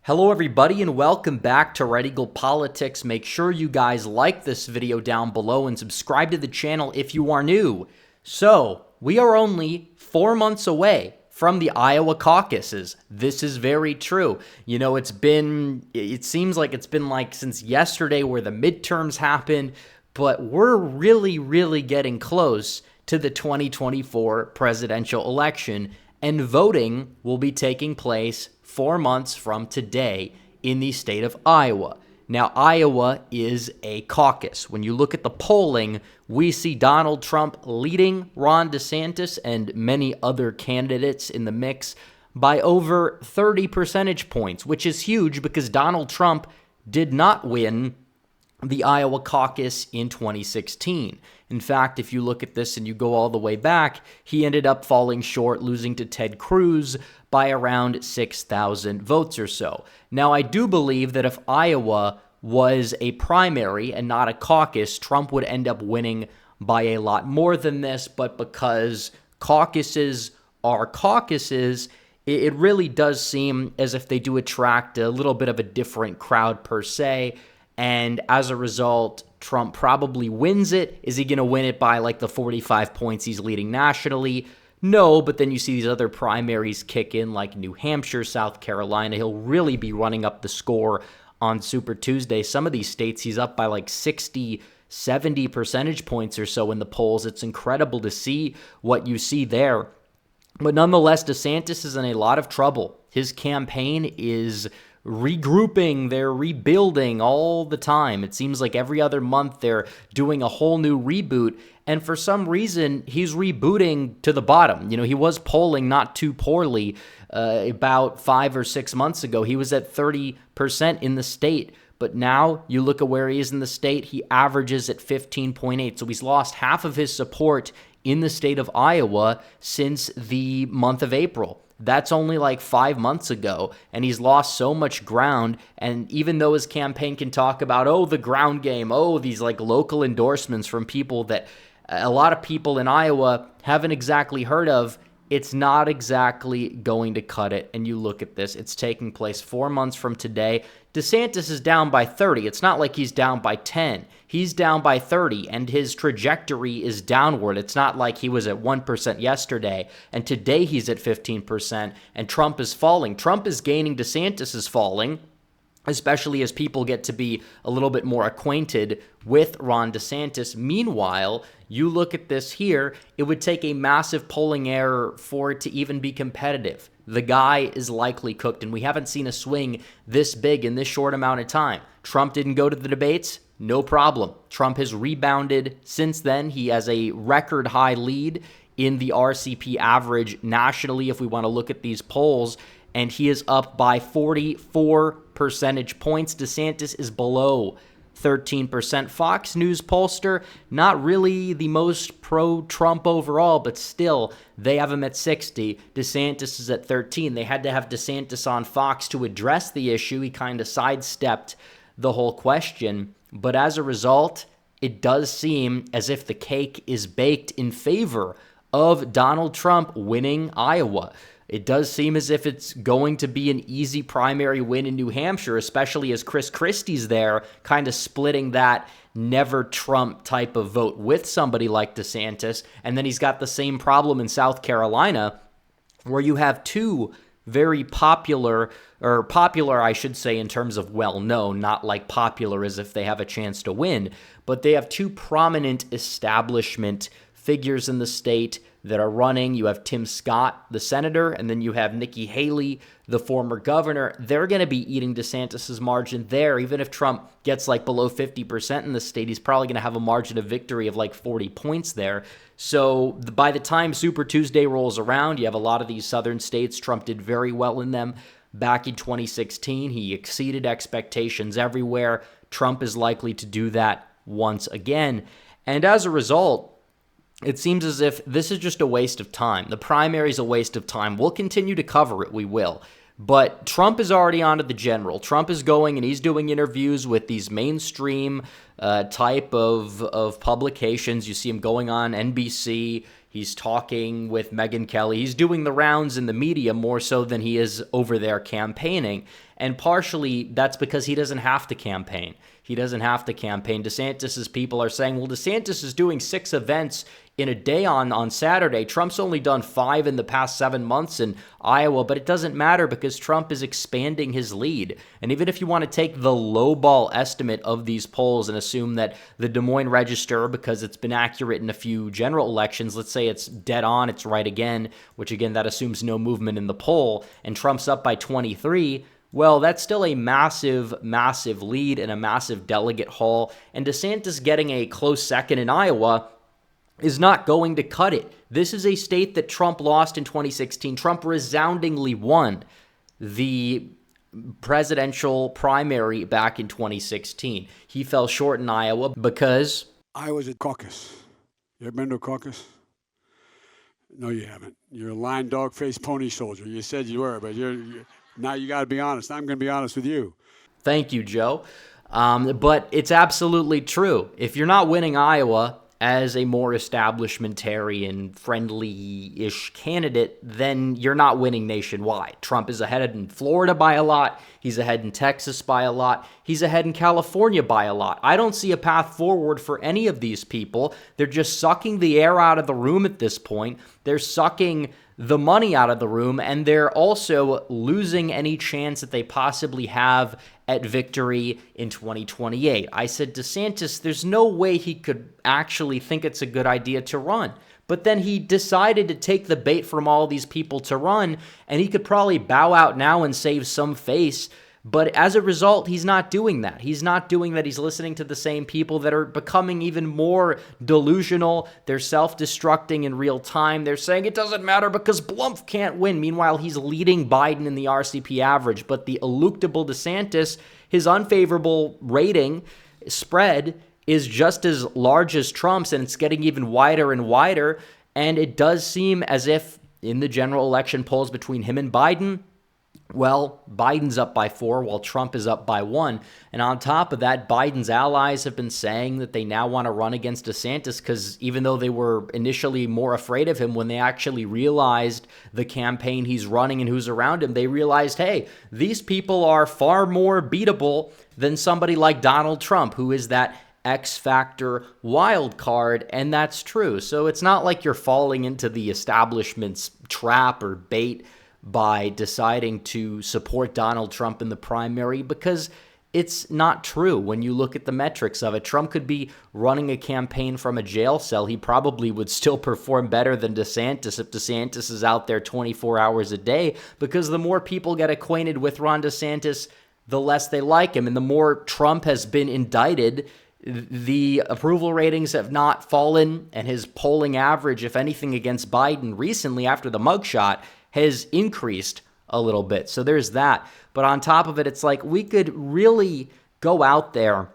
Hello everybody and welcome back to Red Eagle Politics. Make sure you guys like this video down below and subscribe to the channel if you are new. So, we are only 4 months away from the Iowa caucuses. This is very true. You know, it seems like it's been like since yesterday where the midterms happened, but we're really getting close to the 2024 presidential election, and voting will be taking place 4 months from today in the state of Iowa. Now, Iowa is a caucus. When you look at the polling, we see Donald Trump leading Ron DeSantis and many other candidates in the mix by over 30 percentage points, which is huge because Donald Trump did not win the Iowa caucus in 2016. In fact, if you look at this and you go all the way back, he ended up falling short, losing to Ted Cruz by around 6,000 votes or so. Now, I do believe that if Iowa was a primary and not a caucus, Trump would end up winning by a lot more than this, but because caucuses are caucuses, it really does seem as if they do attract a little bit of a different crowd per se. And as a result, Trump probably wins it. Is he going to win it by like the 45 points he's leading nationally? No, but then you see these other primaries kick in like New Hampshire, South Carolina. He'll really be running up the score on Super Tuesday. Some of these states he's up by like 60, 70 percentage points or so in the polls. It's incredible to see what you see there. But nonetheless, DeSantis is in a lot of trouble. His campaign is regrouping, they're rebuilding all the time. It seems like every other month they're doing a whole new reboot, and for some reason he's rebooting to the bottom. You know, he was polling not too poorly about 5 or 6 months ago. He was at 30% in the state, but now you look at where he is in the state, he averages at 15.8. So he's lost half of his support in the state of Iowa since the month of April. That's only like 5 months ago, and he's lost so much ground. And even though his campaign can talk about, oh, the ground game, oh, these like local endorsements from people that a lot of people in Iowa haven't exactly heard of, it's not exactly going to cut it. And you look at this, it's taking place 4 months from today. DeSantis is down by 30. It's not like he's down by 10. He's down by 30, and his trajectory is downward. It's not like he was at 1% yesterday, and today he's at 15%, and Trump is falling. Trump is gaining, DeSantis is falling, especially as people get to be a little bit more acquainted with Ron DeSantis. Meanwhile, you look at this here, it would take a massive polling error for it to even be competitive. The guy is likely cooked, and we haven't seen a swing this big in this short amount of time. Trump didn't go to the debates? No problem. Trump has rebounded since then. He has a record high lead in the RCP average nationally if we want to look at these polls, and he is up by 44 percentage points. DeSantis is below 13%. Fox News pollster, not really the most pro-Trump overall, but still, they have him at 60. DeSantis is at 13. They had to have DeSantis on Fox to address the issue. He kind of sidestepped the whole question. But as a result, it does seem as if the cake is baked in favor of Donald Trump winning Iowa. It does seem as if it's going to be an easy primary win in New Hampshire, especially as Chris Christie's there, kind of splitting that never Trump type of vote with somebody like DeSantis. And then he's got the same problem in South Carolina, where you have two very popular, I should say, in terms of well-known, not like popular as if they have a chance to win, but they have two prominent establishment figures in the state that are running. You have Tim Scott, the senator, and then you have Nikki Haley, the former governor. They're going to be eating DeSantis's margin there. Even if Trump gets like below 50% in the state, he's probably going to have a margin of victory of like 40 points there. So by the time Super Tuesday rolls around, you have a lot of these southern states. Trump did very well in them back in 2016. He exceeded expectations everywhere. Trump is likely to do that once again. And as a result, it seems as if this is just a waste of time. The primary is a waste of time. We'll continue to cover it. We will. But Trump is already on to the general. Trump is going and he's doing interviews with these mainstream type of publications. You see him going on NBC. He's talking with Megyn Kelly. He's doing the rounds in the media more so than he is over there campaigning. And partially that's because he doesn't have to campaign. He doesn't have to campaign. DeSantis's people are saying, well, DeSantis is doing 6 events in a day on Saturday. Trump's only done 5 in the past 7 months in Iowa, but it doesn't matter because Trump is expanding his lead. And even if you want to take the lowball estimate of these polls and assume that the Des Moines Register, because it's been accurate in a few general elections, let's say it's dead on, it's right again, which again, that assumes no movement in the poll, and Trump's up by 23, well, that's still a massive, massive lead and a massive delegate haul. And DeSantis getting a close second in Iowa is not going to cut it. This is a state that Trump lost in 2016. Trump resoundingly won the presidential primary back in 2016. He fell short in Iowa because I was at Caucus. You ever been to a caucus? No, you haven't. You're a lying dog-faced pony soldier. You said you were, but now you got to be honest. I'm going to be honest with you. Thank you, Joe. But it's absolutely true. If you're not winning Iowa as a more establishmentarian, friendly-ish candidate, then you're not winning nationwide. Trump is ahead in Florida by a lot. He's ahead in Texas by a lot. He's ahead in California by a lot. I don't see a path forward for any of these people. They're just sucking the air out of the room at this point. They're sucking the money out of the room, and they're also losing any chance that they possibly have at victory in 2028. I said, DeSantis, there's no way he could actually think it's a good idea to run. But then he decided to take the bait from all these people to run, and he could probably bow out now and save some face. But as a result, he's not doing that. He's not doing that. He's listening to the same people that are becoming even more delusional. They're self-destructing in real time. They're saying it doesn't matter because Blumph can't win. Meanwhile, he's leading Biden in the RCP average. But the eluctable DeSantis, his unfavorable rating spread is just as large as Trump's, and it's getting even wider and wider. And it does seem as if in the general election polls between him and Biden, well, Biden's up by 4 while Trump is up by 1. And on top of that, Biden's allies have been saying that they now want to run against DeSantis because even though they were initially more afraid of him, when they actually realized the campaign he's running and who's around him, they realized, hey, these people are far more beatable than somebody like Donald Trump, who is that X factor wild card, and that's true. So it's not like you're falling into the establishment's trap or bait by deciding to support Donald Trump in the primary, because it's not true when you look at the metrics of it. Trump could be running a campaign from a jail cell. He probably would still perform better than DeSantis if DeSantis is out there 24 hours a day, because the more people get acquainted with Ron DeSantis, the less they like him. And the more Trump has been indicted, the approval ratings have not fallen, and his polling average, if anything, against Biden recently after the mugshot has increased a little bit. So there's that. But on top of it, it's like we could really go out there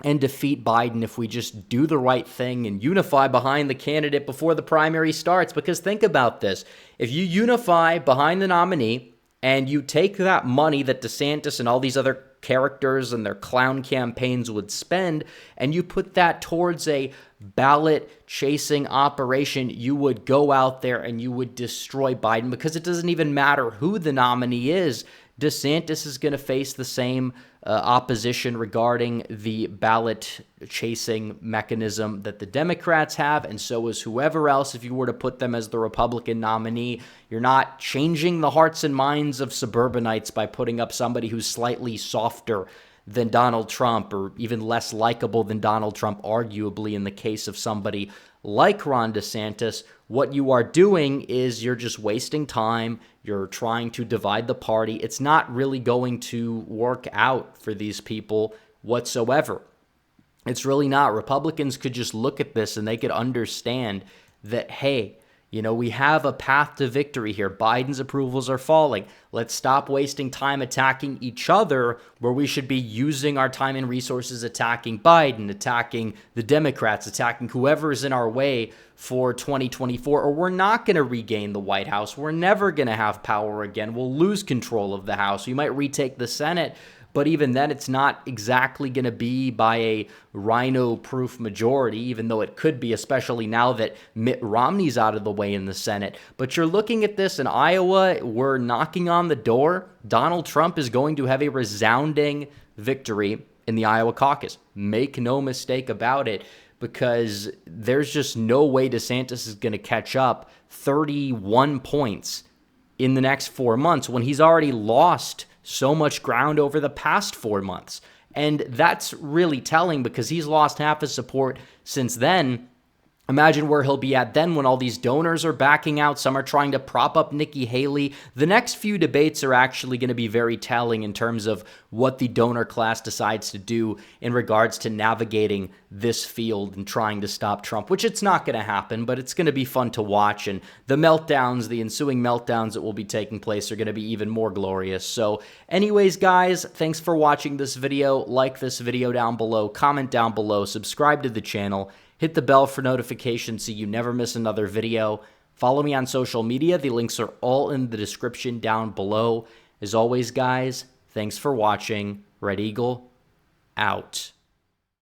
and defeat Biden if we just do the right thing and unify behind the candidate before the primary starts. Because think about this. If you unify behind the nominee and you take that money that DeSantis and all these other characters and their clown campaigns would spend, and you put that towards a ballot chasing operation, you would go out there and you would destroy Biden, because it doesn't even matter who the nominee is. DeSantis is going to face the same opposition regarding the ballot chasing mechanism that the Democrats have, and so is whoever else. If you were to put them as the Republican nominee, you're not changing the hearts and minds of suburbanites by putting up somebody who's slightly softer than Donald Trump, or even less likable than Donald Trump, arguably, in the case of somebody like Ron DeSantis. What you are doing is you're just wasting time. You're trying to divide the party. It's not really going to work out for these people whatsoever. It's really not. Republicans could just look at this and they could understand that, hey, you know, we have a path to victory here. Biden's approvals are falling. Let's stop wasting time attacking each other where we should be using our time and resources attacking Biden, attacking the Democrats, attacking whoever is in our way for 2024, or we're not going to regain the White House. We're never going to have power again. We'll lose control of the House. We might retake the Senate, But even then, it's not exactly going to be by a rhino-proof majority, even though it could be, especially now that Mitt Romney's out of the way in the Senate. But you're looking at this in Iowa, we're knocking on the door. Donald Trump is going to have a resounding victory in the Iowa caucus. Make no mistake about it, because there's just no way DeSantis is going to catch up 31 points in the next 4 months when he's already lost so much ground over the past 4 months. And that's really telling, because he's lost half his support since then. Imagine where he'll be at then when all these donors are backing out. Some are trying to prop up Nikki Haley. The next few debates are actually going to be very telling in terms of what the donor class decides to do in regards to navigating this field and trying to stop Trump, which it's not going to happen, but it's going to be fun to watch. And the meltdowns, the ensuing meltdowns that will be taking place are going to be even more glorious. So anyways, guys, thanks for watching this video. Like this video down below, comment down below, subscribe to the channel. Hit the bell for notifications so you never miss another video. Follow me on social media. The links are all in the description down below. As always, guys, thanks for watching. Red Eagle, out.